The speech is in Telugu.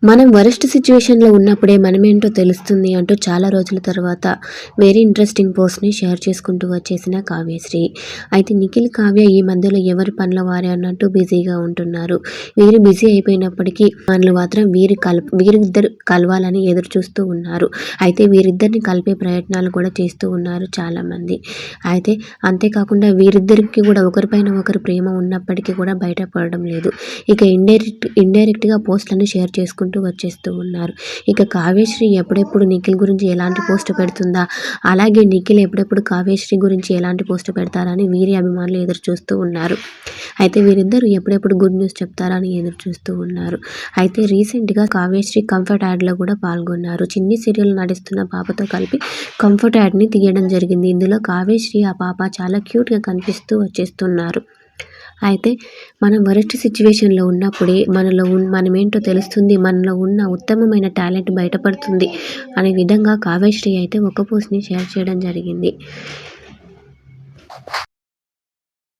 మనం వరస్ట్ సిచ్యువేషన్‌లో ఉన్నప్పుడే మనమేంటో తెలుస్తుంది అంటూ చాలా రోజుల తర్వాత వెరీ ఇంట్రెస్టింగ్ పోస్ట్‌ని షేర్ చేసుకుంటూ వచ్చేసిన కావ్యశ్రీ. అయితే నిఖిల్, కావ్య ఈ మధ్యలో ఎవరి పనిలో వారే అన్నట్టు బిజీగా ఉంటున్నారు. వీరు బిజీ అయిపోయినప్పటికీ వాళ్ళు మాత్రం వీరిద్దరు కలవాలని ఎదురు చూస్తూ ఉన్నారు. అయితే వీరిద్దరిని కలిపే ప్రయత్నాలు కూడా చేస్తూ ఉన్నారు చాలామంది. అయితే అంతేకాకుండా వీరిద్దరికి కూడా ఒకరిపైన ఒకరు ప్రేమ ఉన్నప్పటికీ కూడా బయటపడడం లేదు. ఇక ఇండైరెక్ట్‌గా పోస్ట్‌లను షేర్ చేసుకుంటూ వచ్చేస్తూ ఉన్నారు. ఇక కావ్యశ్రీ ఎప్పుడెప్పుడు నిఖిల్ గురించి ఎలాంటి పోస్ట్ పెడుతుందా, అలాగే నిఖిల్ ఎప్పుడెప్పుడు కావ్యశ్రీ గురించి ఎలాంటి పోస్ట్ పెడతారని వీరి అభిమానులు ఎదురు చూస్తూ ఉన్నారు. అయితే వీరిద్దరూ ఎప్పుడెప్పుడు గుడ్ న్యూస్ చెప్తారని ఎదురు చూస్తూ ఉన్నారు. అయితే రీసెంట్‌గా కావ్యశ్రీ కంఫర్ట్ యాడ్‌లో కూడా పాల్గొన్నారు. చిన్ని సీరియల్ నటిస్తున్న పాపతో కలిపి కంఫర్ట్ యాడ్‌ని తీయడం జరిగింది. ఇందులో కావ్యశ్రీ, ఆ పాప చాలా క్యూట్‌గా కనిపిస్తూ వచ్చేస్తున్నారు. అయితే మనం వరస్ట్ సిచ్యువేషన్‌లో ఉన్నప్పుడే మనమేంటో తెలుస్తుంది. మనలో ఉన్న ఉత్తమమైన టాలెంట్ బయటపడుతుంది అనే విధంగా కావ్యశ్రీ అయితే ఒక పోస్ట్‌ని షేర్ చేయడం జరిగింది.